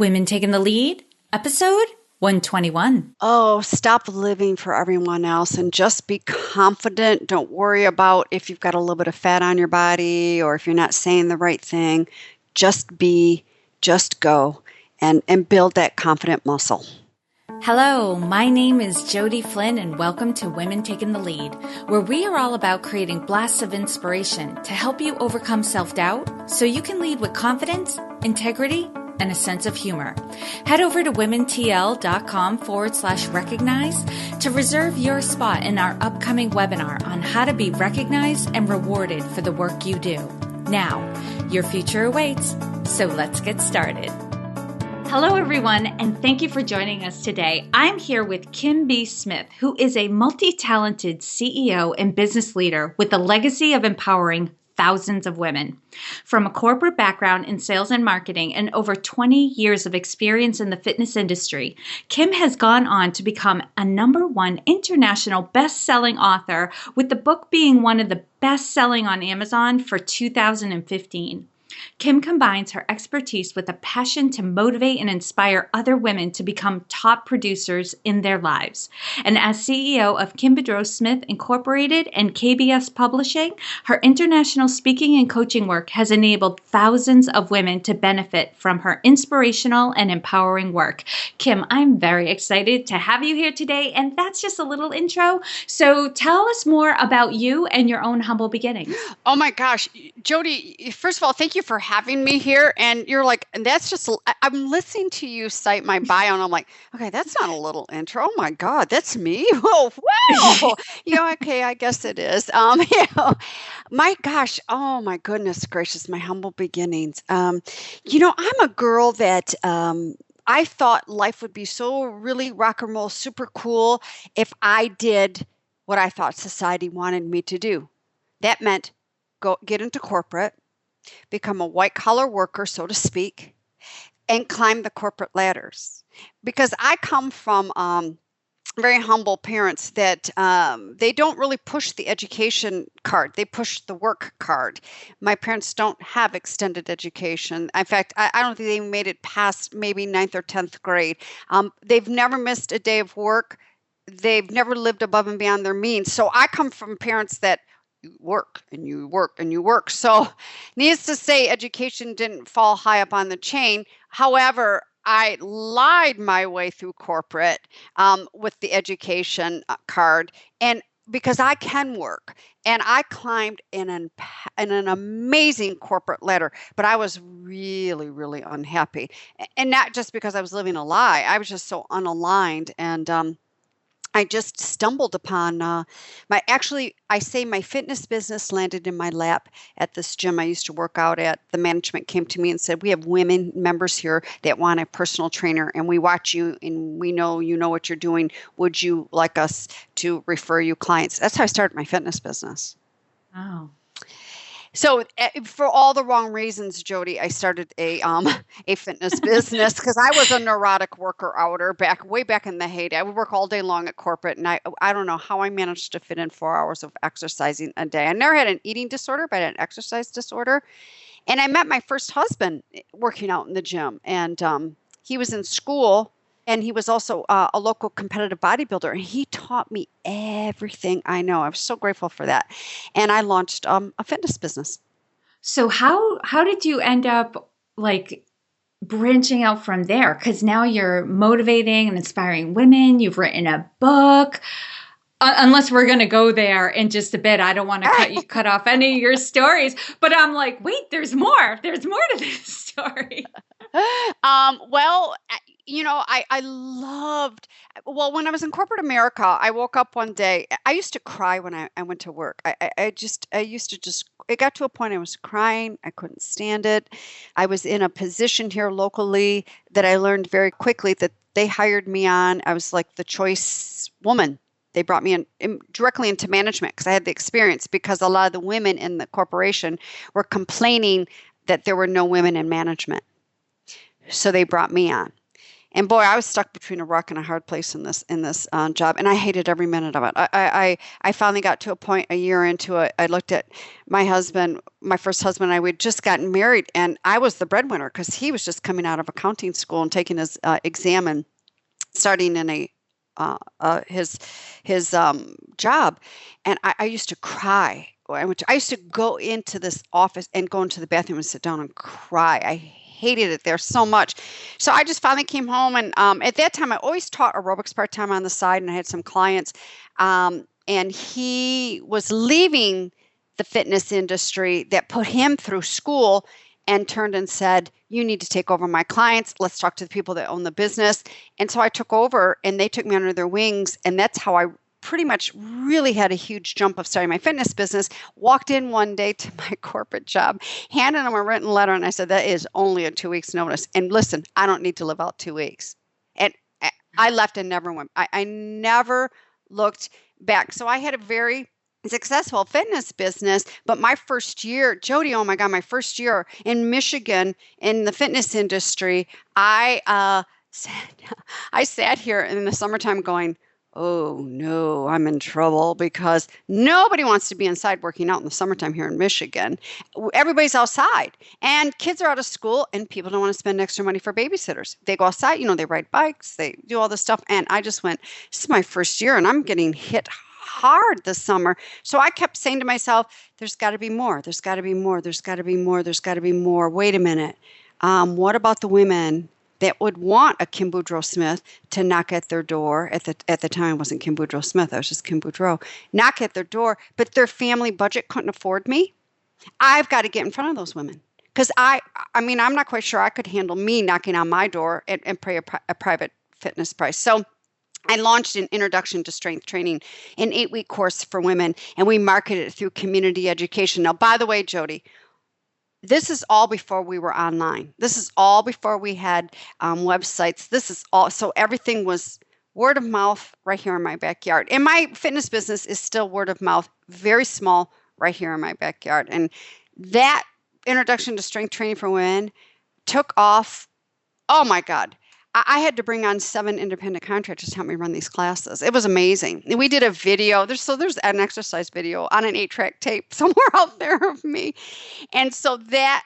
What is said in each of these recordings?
Women Taking the Lead, episode 121. Oh, stop living for everyone else and just be confident. Don't worry about if you've got a little bit of fat on your body or if you're not saying the right thing. Just be, just go, and build that confident muscle. Hello, my name is Jody Flynn and welcome to Women Taking the Lead, where we are all about creating blasts of inspiration to help you overcome self-doubt so you can lead with confidence, integrity, and a sense of humor. Head over to womentl.com/recognize to reserve your spot in our upcoming webinar on how to be recognized and rewarded for the work you do. Now, your future awaits, so let's get started. Hello, everyone, and thank you for joining us today. I'm here with Kim B. Smith, who is a multi-talented CEO and business leader with a legacy of empowering thousands of women. From a corporate background in sales and marketing and over 20 years of experience in the fitness industry, Kim has gone on to become a #1 international best-selling author, with the book being one of the best-selling on Amazon for 2015. Kim combines her expertise with a passion to motivate and inspire other women to become top producers in their lives. And as CEO of Boudreau Smith Incorporated and KBS Publishing, her international speaking and coaching work has enabled thousands of women to benefit from her inspirational and empowering work. Kim, I'm very excited to have you here today, and that's just a little intro. So tell us more about you and your own humble beginnings. Oh my gosh, Jody, first of all, thank you for having me here. And you're like, and that's just, I'm listening to you cite my bio and I'm like, okay, that's not a little intro. Oh my God, that's me. Whoa, wow. Okay, I guess it is. My gosh, oh my goodness gracious, my humble beginnings. I'm a girl that, I thought life would be so really rock and roll, super cool if I did what I thought society wanted me to do. That meant go get into corporate, become a white collar worker, so to speak, and climb the corporate ladders. Because I come from very humble parents that they don't really push the education card. They push the work card. My parents don't have extended education. In fact, I don't think they made it past maybe 9th or 10th grade. They've never missed a day of work. They've never lived above and beyond their means. So I come from parents that you work and you work and you work. So needless to say, education didn't fall high up on the chain. However, I lied my way through corporate with the education card, and because I can work, and I climbed in an amazing corporate ladder, but I was really, really unhappy, and not just because I was living a lie. I was just so unaligned, and I just stumbled upon my fitness business landed in my lap at this gym I used to work out at. The management came to me and said, we have women members here that want a personal trainer, and we watch you and we know you know what you're doing. Would you like us to refer you clients? That's how I started my fitness business. Wow. So for all the wrong reasons, Jody, I started a fitness business because I was a neurotic worker outer way back in the heyday. I would work all day long at corporate, and I don't know how I managed to fit in 4 hours of exercising a day. I never had an eating disorder, but I had an exercise disorder. And I met my first husband working out in the gym, and he was in school. And he was also a local competitive bodybuilder. And he taught me everything I know. I was so grateful for that. And I launched a fitness business. So how did you end up branching out from there? Because now you're motivating and inspiring women. You've written a book. Unless we're going to go there in just a bit, I don't want to cut off any of your stories. But I'm like, wait, there's more. There's more to this story. I loved, when I was in corporate America, I woke up one day, I used to cry when I went to work. It got to a point I was crying. I couldn't stand it. I was in a position here locally that I learned very quickly that they hired me on. I was like the choice woman. They brought me in directly into management because I had the experience, because a lot of the women in the corporation were complaining that there were no women in management. So they brought me on. And boy, I was stuck between a rock and a hard place in this job, and I hated every minute of it. I finally got to a point a year into it. I looked at my husband, my first husband, and I we'd just gotten married, and I was the breadwinner because he was just coming out of accounting school and taking his exam and starting in his job, and I used to cry. I used to go into this office and go into the bathroom and sit down and cry. I hated it there so much. So I just finally came home, and at that time I always taught aerobics part-time on the side, and I had some clients. And he was leaving the fitness industry that put him through school and turned and said, you need to take over my clients. Let's talk to the people that own the business. And so I took over, and they took me under their wings. And that's how I pretty much really had a huge jump of starting my fitness business. Walked in one day to my corporate job, handed them a written letter, and I said, that is only a 2 weeks notice. And listen, I don't need to live out 2 weeks. And I left and never went. I never looked back. So I had a very successful fitness business, but my first year, Jody, oh my God, my first year in Michigan in the fitness industry, I sat here in the summertime going, oh no, I'm in trouble, because nobody wants to be inside working out in the summertime here in Michigan. Everybody's outside, and kids are out of school, and people don't want to spend extra money for babysitters. They go outside, they ride bikes, they do all this stuff. And I just went, this is my first year, and I'm getting hit hard this summer. So I kept saying to myself, there's got to be more. There's got to be more. There's got to be more. There's got to be more. Wait a minute. What about the women that would want a Kim Boudreau Smith to knock at their door? At the time, it wasn't Kim Boudreau Smith. I was just Kim Boudreau. Knock at their door, but their family budget couldn't afford me. I've got to get in front of those women, because I'm not quite sure I could handle me knocking on my door and pay a private fitness price. So I launched an Introduction to Strength Training, an 8-week course for women, and we marketed it through community education. Now, by the way, Jody, this is all before we were online. This is all before we had websites. This is all, so everything was word of mouth right here in my backyard. And my fitness business is still word of mouth, very small, right here in my backyard. And that Introduction to Strength Training for Women took off. Oh my God. I had to bring on 7 independent contractors to help me run these classes. It was amazing. And we did a video. There's an exercise video on an 8-track tape somewhere out there of me. And so that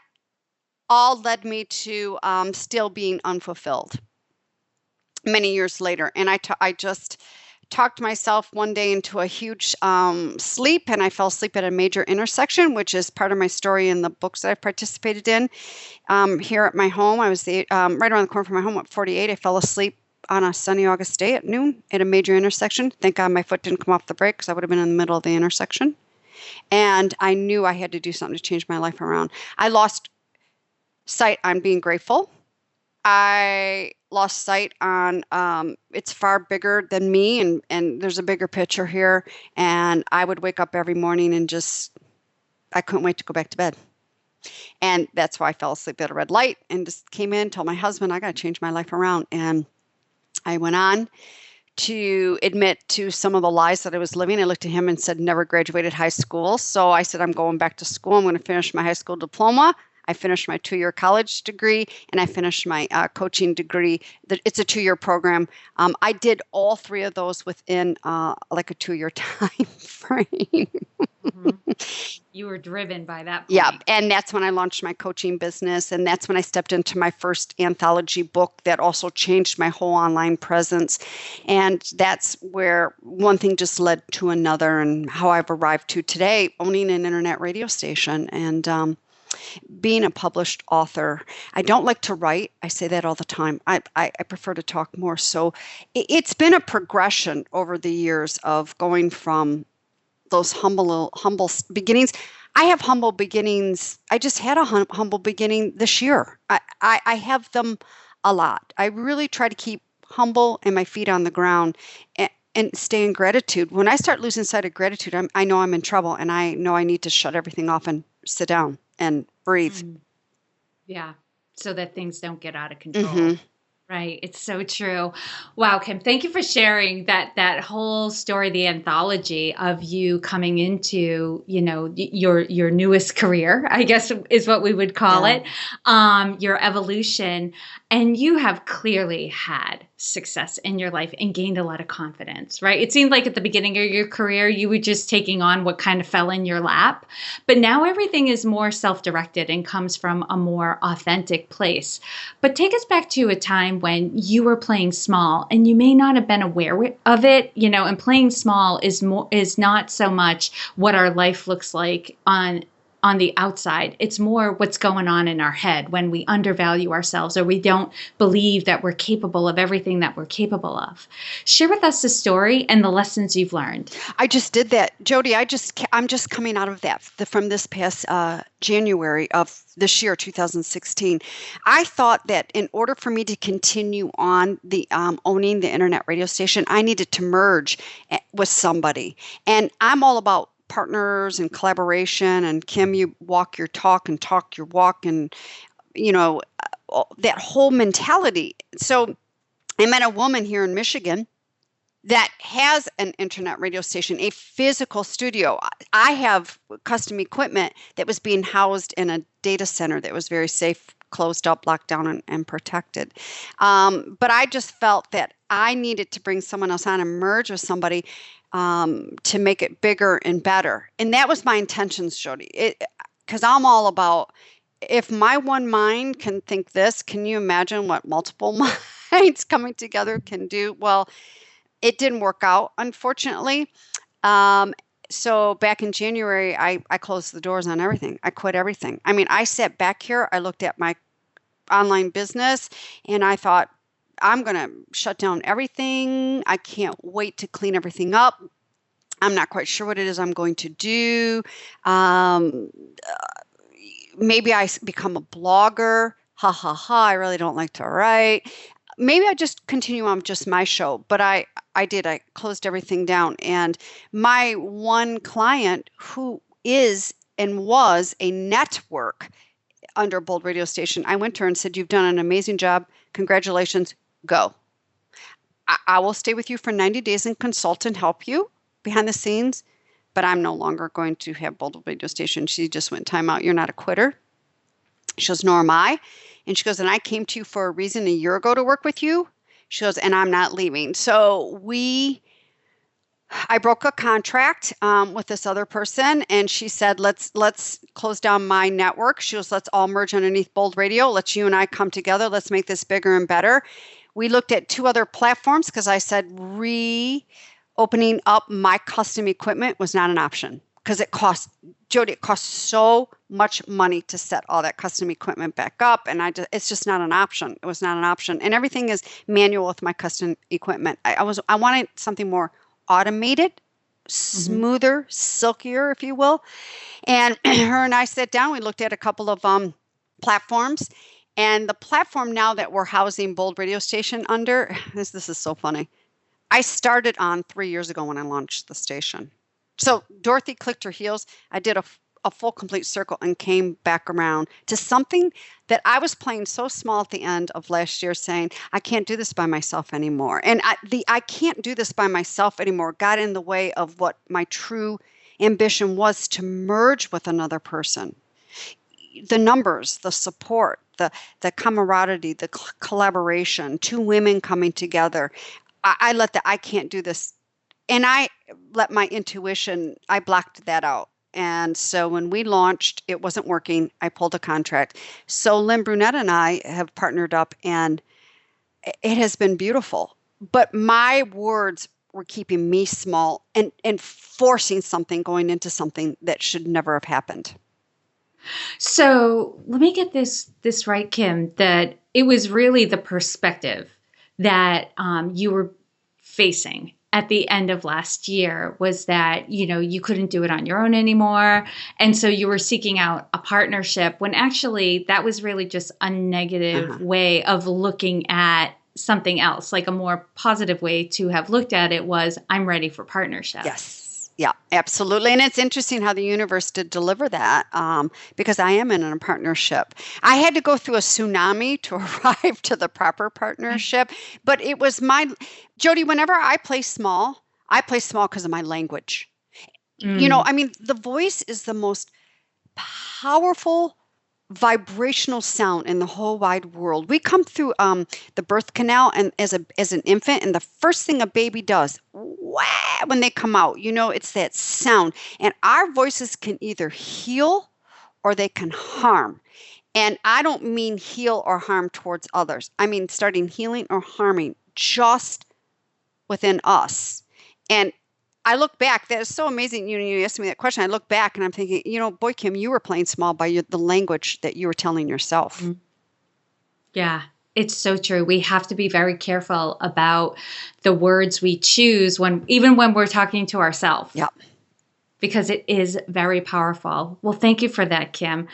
all led me to still being unfulfilled many years later. And I just talked myself one day into a huge sleep, and I fell asleep at a major intersection, which is part of my story in the books that I've participated in. Here at my home, I was right around the corner from my home at 48. I fell asleep on a sunny August day at noon at a major intersection. Thank God my foot didn't come off the brake, because I would have been in the middle of the intersection. And I knew I had to do something to change my life around. I lost sight on being grateful. I lost sight on it's far bigger than me, and there's a bigger picture here. And I would wake up every morning and I couldn't wait to go back to bed. And that's why I fell asleep at a red light and just came in, told my husband, I got to change my life around. And I went on to admit to some of the lies that I was living. I looked at him and said, never graduated high school. So I said, I'm going back to school. I'm going to finish my high school diploma. I finished my 2-year college degree, and I finished my coaching degree. It's a 2-year program. I did all 3 of those within like a 2-year time frame. Mm-hmm. You were driven by that point. Yeah, and that's when I launched my coaching business, and that's when I stepped into my first anthology book that also changed my whole online presence. And that's where one thing just led to another, and how I've arrived to today, owning an internet radio station and being a published author. I don't like to write. I say that all the time. I prefer to talk more. So it's been a progression over the years of going from those humble beginnings. I have humble beginnings. I just had a humble beginning this year. I have them a lot. I really try to keep humble and my feet on the ground and stay in gratitude. When I start losing sight of gratitude, I know I'm in trouble, and I know I need to shut everything off and sit down and breathe. Yeah, so that things don't get out of control. Mm-hmm. Right. It's so true. Wow, Kim, thank you for sharing that whole story, the anthology of you coming into, your newest career, I guess is what we would call Yeah. it, your evolution. And you have clearly had success in your life and gained a lot of confidence, right? It seemed like at the beginning of your career, you were just taking on what kind of fell in your lap. But now everything is more self-directed and comes from a more authentic place. But take us back to a time when you were playing small and you may not have been aware of it, and playing small is not so much what our life looks like on the outside. It's more what's going on in our head when we undervalue ourselves or we don't believe that we're capable of everything that we're capable of. Share with us the story and the lessons you've learned. I just did that, Jody. I'm just coming out of that from this past January of this year, 2016. I thought that in order for me to continue on the owning the internet radio station, I needed to merge with somebody, and I'm all about partners and collaboration. And Kim, you walk your talk and talk your walk, and that whole mentality. So I met a woman here in Michigan that has an internet radio station, a physical studio. I have custom equipment that was being housed in a data center that was very safe, closed up, locked down, and protected. But I just felt that I needed to bring someone else on and merge with somebody to make it bigger and better. And that was my intentions, Jody. Because I'm all about, if my one mind can think this, can you imagine what multiple minds coming together can do? Well, it didn't work out, unfortunately. So back in January, I closed the doors on everything. I quit everything. I mean, I sat back here, I looked at my online business, and I thought, I'm going to shut down everything. I can't wait to clean everything up. I'm not quite sure what it is I'm going to do. Maybe I become a blogger. Ha ha ha. I really don't like to write. Maybe I just continue on just my show, but I closed everything down. And my one client, who is and was a network under Bold Radio Station, I went to her and said, you've done an amazing job. Congratulations. Go. I will stay with you for 90 days and consult and help you behind the scenes, but I'm no longer going to have Bold Radio Station. She just went, time out. You're not a quitter. She goes, nor am I. And she goes, and I came to you for a reason a year ago to work with you. She goes, and I'm not leaving. So I broke a contract with this other person, and she said, let's close down my network. She goes, let's all merge underneath Bold Radio. Let's you and I come together. Let's make this bigger and better. We looked at 2 other platforms because I said reopening up my custom equipment was not an option because it costs so much money to set all that custom equipment back up. And it's just not an option. It was not an option. And everything is manual with my custom equipment. I wanted something more automated, smoother, silkier, if you will. And her and I sat down, we looked at a couple of platforms. And the platform now that we're housing Bold Radio Station under, this is so funny. I started on 3 years ago when I launched the station. So Dorothy clicked her heels. I did a full complete circle and came back around to something that I was playing so small at the end of last year, saying, I can't do this by myself anymore. And I can't do this by myself anymore got in the way of what my true ambition was, to merge with another person. The numbers, the support, the camaraderie, the collaboration, 2 women coming together. I can't do this. And I let my intuition, I blocked that out. And so when we launched, it wasn't working. I pulled a contract. So Lynn Brunette and I have partnered up, and it has been beautiful. But my words were keeping me small and forcing something, going into something that should never have happened. So let me get this right, Kim, that it was really the perspective that you were facing at the end of last year was that, you couldn't do it on your own anymore. And so you were seeking out a partnership when actually that was really just a negative way of looking at something else. Like a more positive way to have looked at it was, I'm ready for partnership. Yes. Yeah, absolutely. And it's interesting how the universe did deliver that, because I am in a partnership. I had to go through a tsunami to arrive to the proper partnership, but it was Jody, whenever I play small because of my language. Mm. I mean, the voice is the most powerful vibrational sound in the whole wide world. We come through the birth canal and as an infant, and the first thing a baby does, wah, when they come out, it's that sound. And our voices can either heal or they can harm. And I don't mean heal or harm towards others. I mean starting healing or harming just within us. And I look back, that is so amazing. You asked me that question. I look back and I'm thinking, boy, Kim, you were playing small by the language that you were telling yourself. Mm. Yeah, it's so true. We have to be very careful about the words we choose even when we're talking to ourselves. Yeah. Because it is very powerful. Well, thank you for that, Kim.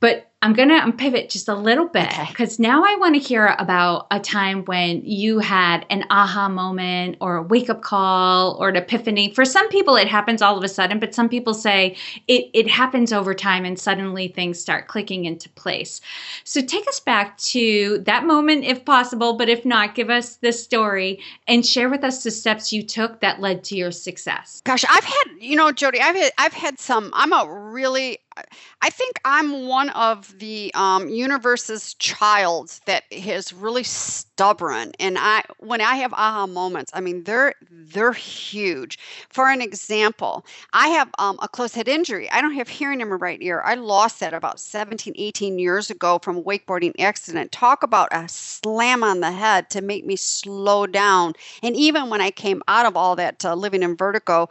But I'm going to pivot just a little bit because now I want to hear about a time when you had an aha moment or a wake-up call or an epiphany. For some people, it happens all of a sudden, but some people say it happens over time and suddenly things start clicking into place. So take us back to that moment if possible, but if not, give us the story and share with us the steps you took that led to your success. Gosh, I've had, Jody, I've had some, I think I'm one of the universe's child that is really stubborn. And when I have aha moments, I mean, they're huge. For an example, I have a closed head injury. I don't have hearing in my right ear. I lost that about 17, 18 years ago from a wakeboarding accident. Talk about a slam on the head to make me slow down. And even when I came out of all that living in vertigo,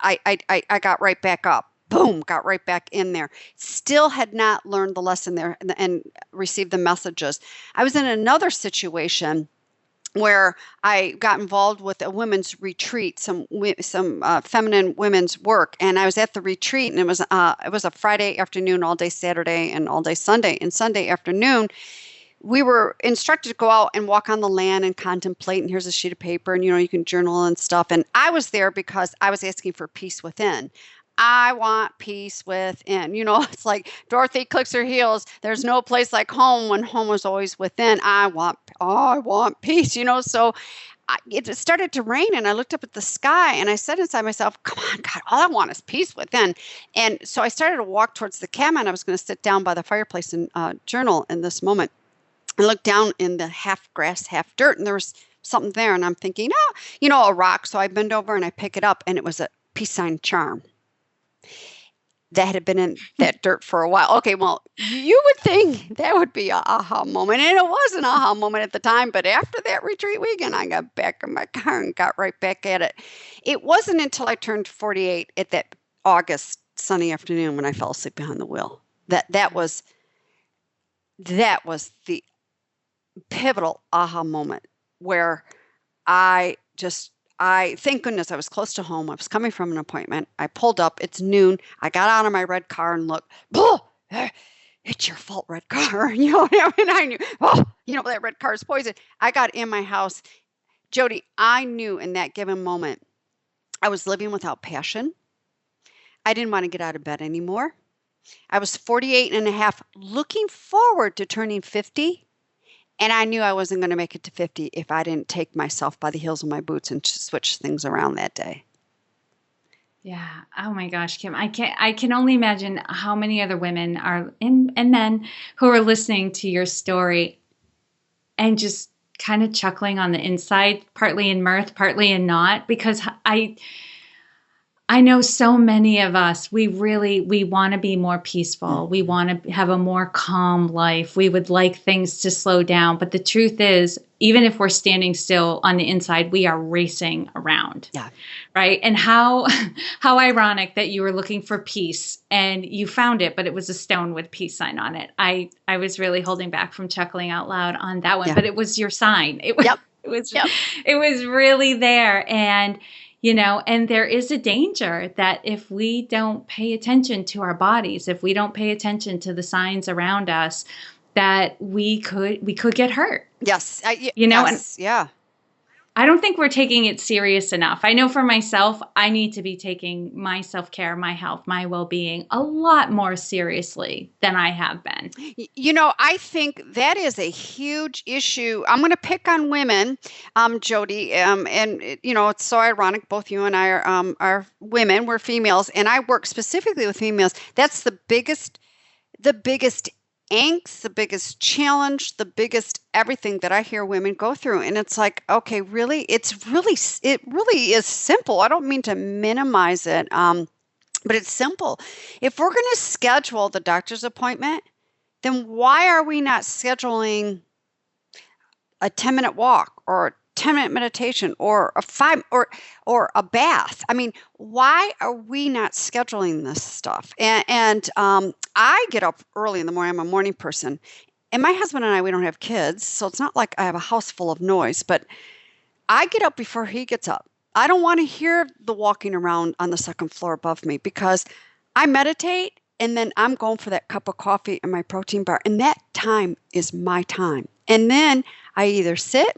I got right back up. Boom, got right back in there. Still had not learned the lesson there and received the messages. I was in another situation where I got involved with a women's retreat, some feminine women's work, and I was at the retreat, and it was a Friday afternoon, all day Saturday, and all day Sunday. And Sunday afternoon, we were instructed to go out and walk on the land and contemplate, and here's a sheet of paper, and you can journal and stuff. And I was there because I was asking for peace within. I want peace within. It's like Dorothy clicks her heels. There's no place like home when home was always within. I want peace, So it started to rain, and I looked up at the sky, and I said inside myself, come on, God, all I want is peace within. And so I started to walk towards the cabin. I was going to sit down by the fireplace and journal in this moment. I looked down in the half grass, half dirt, and there was something there. And I'm thinking, a rock. So I bend over and I pick it up, and it was a peace sign charm that had been in that dirt for a while. Okay, well, you would think that would be an aha moment. And it was an aha moment at the time. But after that retreat weekend, I got back in my car and got right back at it. It wasn't until I turned 48 at that August sunny afternoon when I fell asleep behind the wheel. That was the pivotal aha moment where thank goodness I was close to home. I was coming from an appointment. I pulled up. It's noon. I got out of my red car and looked, it's your fault, red car. And I knew, that red car is poison. I got in my house. Jody, I knew in that given moment, I was living without passion. I didn't want to get out of bed anymore. I was 48 and a half, looking forward to turning 50. And I knew I wasn't going to make it to 50 if I didn't take myself by the heels of my boots and switch things around that day. Yeah. Oh my gosh, Kim. I can only imagine how many other women and men who are listening to your story and just kind of chuckling on the inside, partly in mirth, partly in not, because I know so many of us, we want to be more peaceful. We want to have a more calm life. We would like things to slow down. But the truth is, even if we're standing still on the inside, we are racing around. Yeah. Right. And how ironic that you were looking for peace and you found it, but it was a stone with peace sign on it. I was really holding back from chuckling out loud on that one, but it was your sign. It was really there. And and there is a danger that if we don't pay attention to our bodies, if we don't pay attention to the signs around us, that we could get hurt. Yes. Yes, yeah. I don't think we're taking it serious enough. I know for myself, I need to be taking my self-care, my health, my well-being a lot more seriously than I have been. I think that is a huge issue. I'm going to pick on women, Jody, it's so ironic. Both you and I are women. We're females, and I work specifically with females. That's the biggest angst, the biggest challenge, the biggest everything that I hear women go through. And it's like, okay, really, it really is simple. I don't mean to minimize it, but it's simple. If we're going to schedule the doctor's appointment, then why are we not scheduling a 10-minute walk or a 10-minute meditation or or a bath? I mean, why are we not scheduling this stuff? And I get up early in the morning. I'm a morning person. And my husband and I, we don't have kids, so it's not like I have a house full of noise, but I get up before he gets up. I don't want to hear the walking around on the second floor above me because I meditate and then I'm going for that cup of coffee and my protein bar. And that time is my time. And then I either sit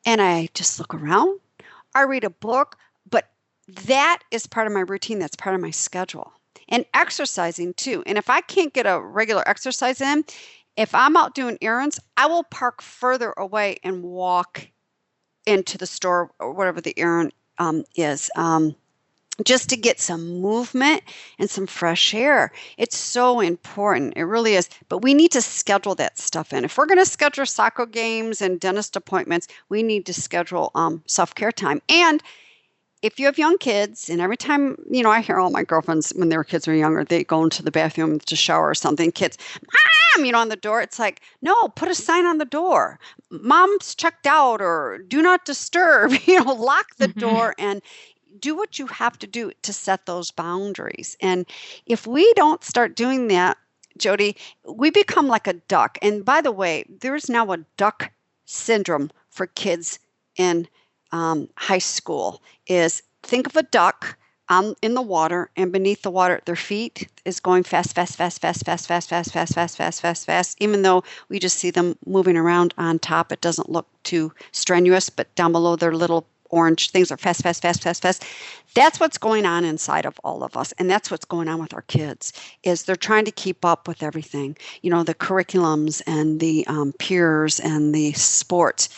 and I just look around, I read a book, but that is part of my routine. That's part of my schedule. And exercising too. And if I can't get a regular exercise in, if I'm out doing errands, I will park further away and walk into the store or whatever the errand is, just to get some movement and some fresh air. It's so important. It really is. But we need to schedule that stuff in. If we're going to schedule soccer games and dentist appointments, we need to schedule self-care time. And if you have young kids, and every time, I hear all my girlfriends when their kids were younger, they go into the bathroom to shower or something, kids, Mom, on the door. It's like, no, put a sign on the door. Mom's checked out, or do not disturb, lock the door and do what you have to do to set those boundaries. And if we don't start doing that, Jody, we become like a duck. And by the way, there's now a duck syndrome for kids in high school. Is think of a duck in the water, and beneath the water, their feet is going fast, fast, fast, fast, fast, fast, fast, fast, fast, fast, fast, fast. Even though we just see them moving around on top, it doesn't look too strenuous, but down below their little orange things are fast, fast, fast, fast, fast. That's what's going on inside of all of us. And that's what's going on with our kids, is they're trying to keep up with everything, the curriculums and the peers and the sports,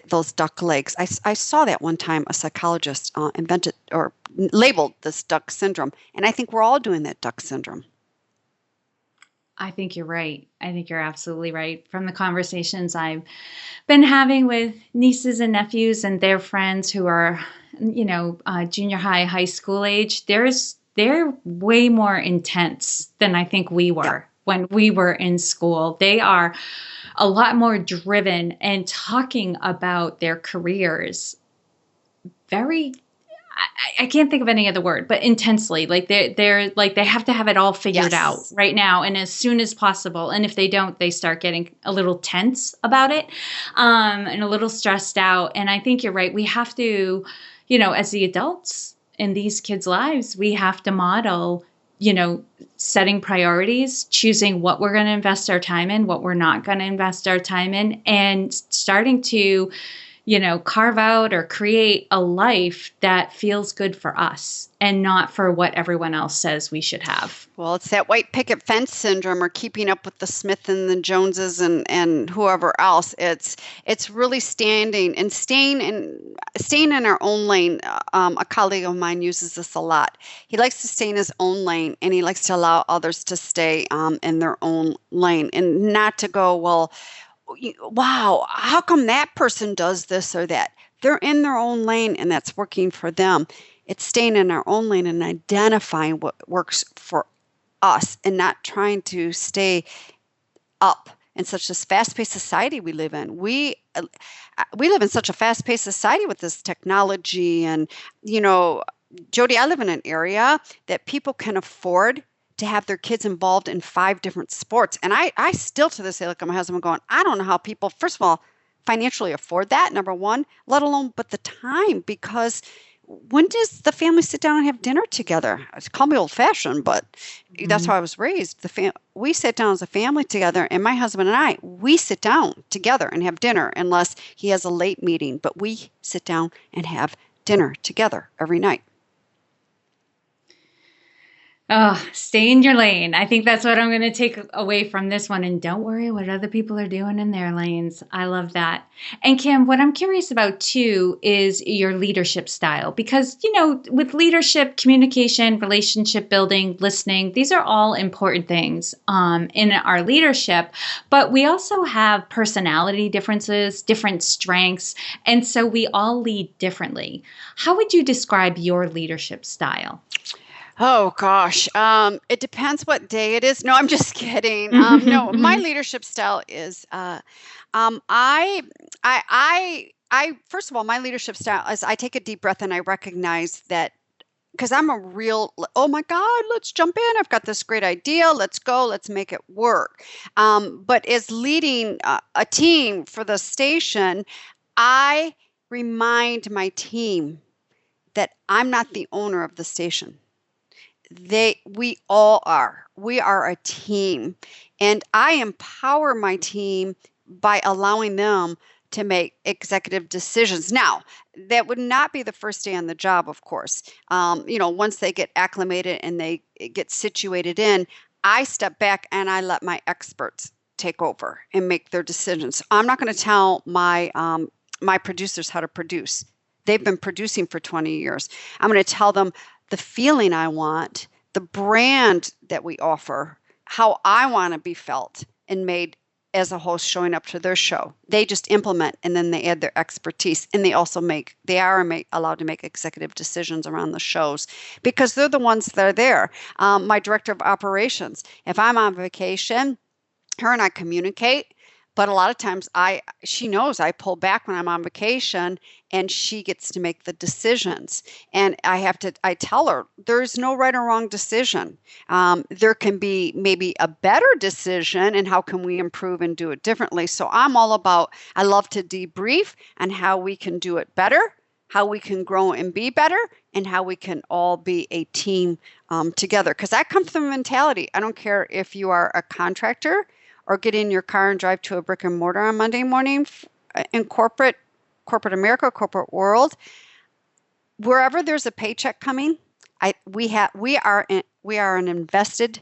those duck legs. I saw that one time a psychologist invented or labeled this duck syndrome. And I think we're all doing that duck syndrome. I think you're right. I think you're absolutely right. From the conversations I've been having with nieces and nephews and their friends who are, junior high school age, they're way more intense than I think we were when we were in school. They are a lot more driven and talking about their careers very, I can't think of any other word, but intensely. Like they're like, they have to have it all figured out right now and as soon as possible. And if they don't, they start getting a little tense about it, and a little stressed out. And I think you're right. We have to, as the adults in these kids' lives, we have to model, setting priorities, choosing what we're going to invest our time in, what we're not going to invest our time in, and starting to, carve out or create a life that feels good for us and not for what everyone else says we should have. Well, it's that white picket fence syndrome, or keeping up with the Smith and the Joneses and whoever else. It's really staying in our own lane. A colleague of mine uses this a lot. He likes to stay in his own lane, and he likes to allow others to stay in their own lane, and not to go, well, wow, how come that person does this or that? They're in their own lane and that's working for them. It's staying in our own lane and identifying what works for us, and not trying to stay up in such a fast-paced society we live in. We live in such a fast-paced society with this technology, and Jody, I live in an area that people can afford to have their kids involved in 5 different sports. And I still to this day look at my husband going, I don't know how people, first of all, financially afford that, number one, let alone, but the time, because when does the family sit down and have dinner together? Call me old fashioned, but that's Mhm. how I was raised. We sit down as a family together, and my husband and I, we sit down together and have dinner unless he has a late meeting, but we sit down and have dinner together every night. Oh, stay in your lane. I think that's what I'm going to take away from this one. And don't worry what other people are doing in their lanes. I love that. And Kim, what I'm curious about too is your leadership style. Because, with leadership, communication, relationship building, listening, these are all important things in our leadership. But we also have personality differences, different strengths. And so we all lead differently. How would you describe your leadership style? Oh gosh, it depends what day it is. No, I'm just kidding. No, my Mhm. leadership style is um, I, I. First of all, my leadership style is I take a deep breath and I recognize that because I'm a real, oh my God, let's jump in. I've got this great idea. Let's go. Let's make it work. But as leading a team for the station, I remind my team that I'm not the owner of the station. We all are. We are a team. And I empower my team by allowing them to make executive decisions. Now, that would not be the first day on the job, of course. Once they get acclimated and they get situated in, I step back and I let my experts take over and make their decisions. I'm not going to tell my producers how to produce. They've been producing for 20 years. I'm going to tell them the feeling I want, the brand that we offer, how I want to be felt and made as a host showing up to their show. They just implement and then they add their expertise, and they are allowed to make executive decisions around the shows because they're the ones that are there. My director of operations, if I'm on vacation, her and I communicate, but a lot of times she knows I pull back when I'm on vacation and she gets to make the decisions. And I tell her there's no right or wrong decision. There can be maybe a better decision and how can we improve and do it differently. So I love to debrief on how we can do it better, how we can grow and be better, and how we can all be a team together. Because I come from a mentality. I don't care if you are a contractor or get in your car and drive to a brick and mortar on Monday morning in corporate America, corporate world, wherever there's a paycheck coming, we are an invested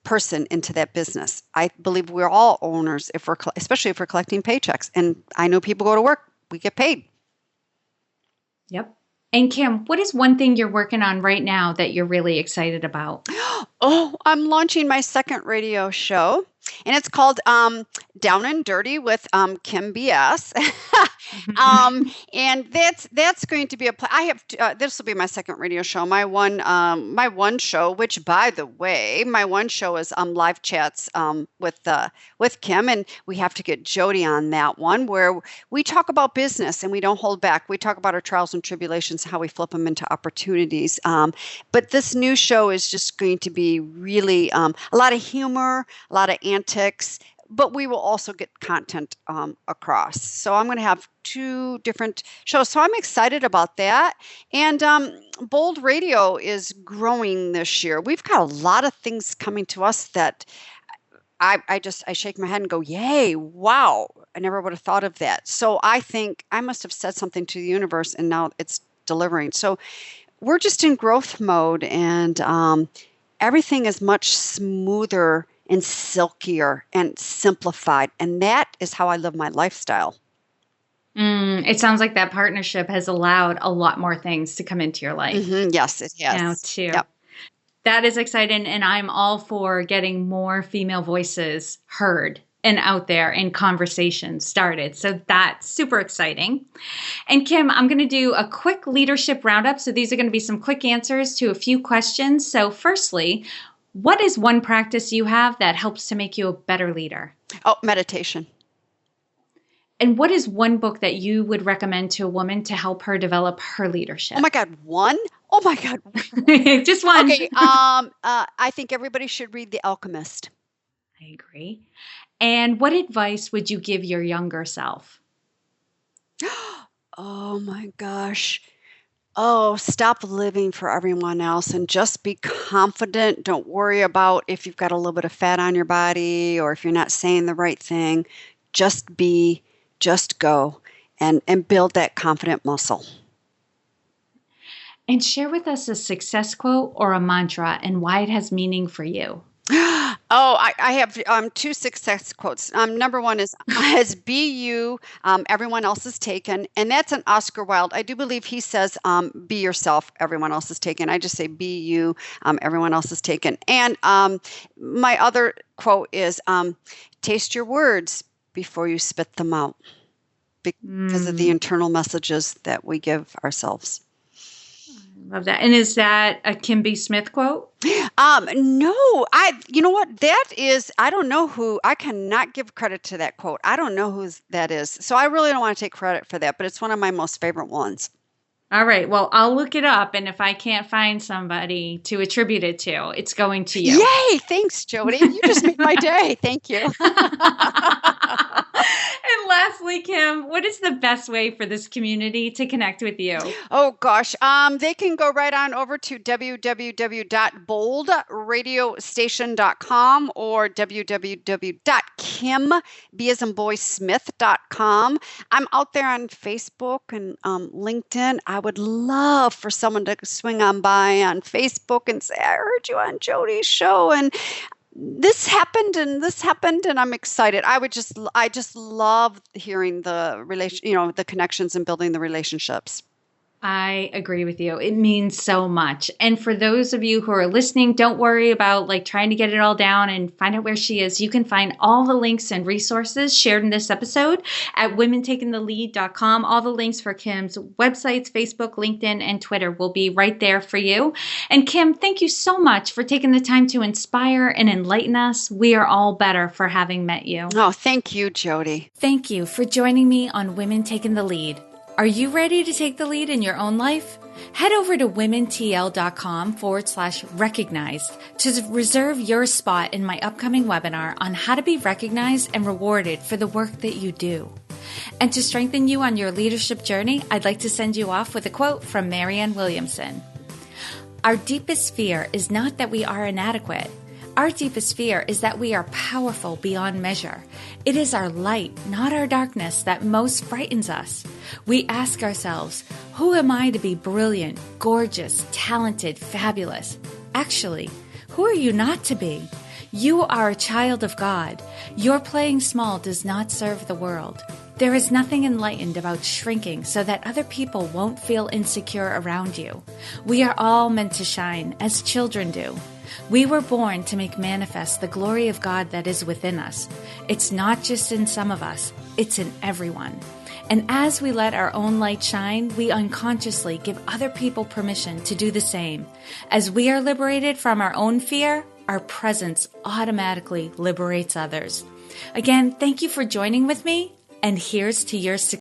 person into that business. I believe we're all owners especially if we're collecting paychecks. And I know people go to work, we get paid. Yep. And Kim, what is one thing you're working on right now that you're really excited about? Oh, I'm launching my second radio show, and it's called Down and Dirty with Kim BS. And that's going to be I have this will be my second radio show. My one show, which by the way, my one show is live chats with Kim, and we have to get Jody on that one where we talk about business and we don't hold back. We talk about our trials and tribulations, how we flip them into opportunities. But this new show is just going to be really a lot of humor, a lot of antics, but we will also get content across. So I'm going to have two different shows. So I'm excited about that. And Bold Radio is growing this year. We've got a lot of things coming to us that I shake my head and go, yay, wow. I never would have thought of that. So I think I must have said something to the universe and now it's delivering. So we're just in growth mode, and everything is much smoother and silkier and simplified. And that is how I live my lifestyle. It sounds like that partnership has allowed a lot more things to come into your life Yes, it now, has. too. Yep. That is exciting. And I'm all for getting more female voices heard and out there and conversations started. So that's super exciting. And Kim, I'm going to do a quick leadership roundup. So these are going to be some quick answers to a few questions. So firstly, what is one practice you have that helps to make you a better leader? Oh, meditation. And what is one book that you would recommend to a woman to help her develop her leadership? Oh my God, one? Oh my God. Just one. Okay. I think everybody should read The Alchemist. I agree. And what advice would you give your younger self? Oh my gosh. Oh, stop living for everyone else and just be confident. Don't worry about if you've got a little bit of fat on your body or if you're not saying the right thing. Just be, just go and build that confident muscle. And share with us a success quote or a mantra and why it has meaning for you. Oh, I have two success quotes. Number one is as be you, everyone else is taken. And that's an Oscar Wilde. I do believe he says, be yourself, everyone else is taken. I just say be you, everyone else is taken. And my other quote is taste your words before you spit them out because of the internal messages that we give ourselves. Love that. And is that a Kim B. Smith quote? No, you know what? That is, I don't know who, I cannot give credit to that quote. I don't know who that is. So I really don't want to take credit for that, but it's one of my most favorite ones. All right. Well, I'll look it up. And if I can't find somebody to attribute it to, it's going to you. Yay. Thanks, Jody. You just made my day. Thank you. And lastly, Kim, what is the best way for this community to connect with you? Oh, gosh. They can go right on over to www.boldradiostation.com or www.kimsmith.com. I'm out there on Facebook and LinkedIn. I would love for someone to swing on by on Facebook and say, I heard you on Jody's show and this happened and I'm excited. I just love hearing the the connections and building the relationships. I agree with you. It means so much. And for those of you who are listening, don't worry about trying to get it all down and find out where she is. You can find all the links and resources shared in this episode at womentakingthelead.com. All the links for Kim's websites, Facebook, LinkedIn, and Twitter will be right there for you. And Kim, thank you so much for taking the time to inspire and enlighten us. We are all better for having met you. Oh, thank you, Jody. Thank you for joining me on Women Taking the Lead. Are you ready to take the lead in your own life? Head over to womentl.com/recognized to reserve your spot in my upcoming webinar on how to be recognized and rewarded for the work that you do. And to strengthen you on your leadership journey, I'd like to send you off with a quote from Marianne Williamson. Our deepest fear is not that we are inadequate. Our deepest fear is that we are powerful beyond measure. It is our light, not our darkness, that most frightens us. We ask ourselves, who am I to be brilliant, gorgeous, talented, fabulous? Actually, who are you not to be? You are a child of God. Your playing small does not serve the world. There is nothing enlightened about shrinking so that other people won't feel insecure around you. We are all meant to shine, as children do. We were born to make manifest the glory of God that is within us. It's not just in some of us, it's in everyone. And as we let our own light shine, we unconsciously give other people permission to do the same. As we are liberated from our own fear, our presence automatically liberates others. Again, thank you for joining with me, and here's to your success.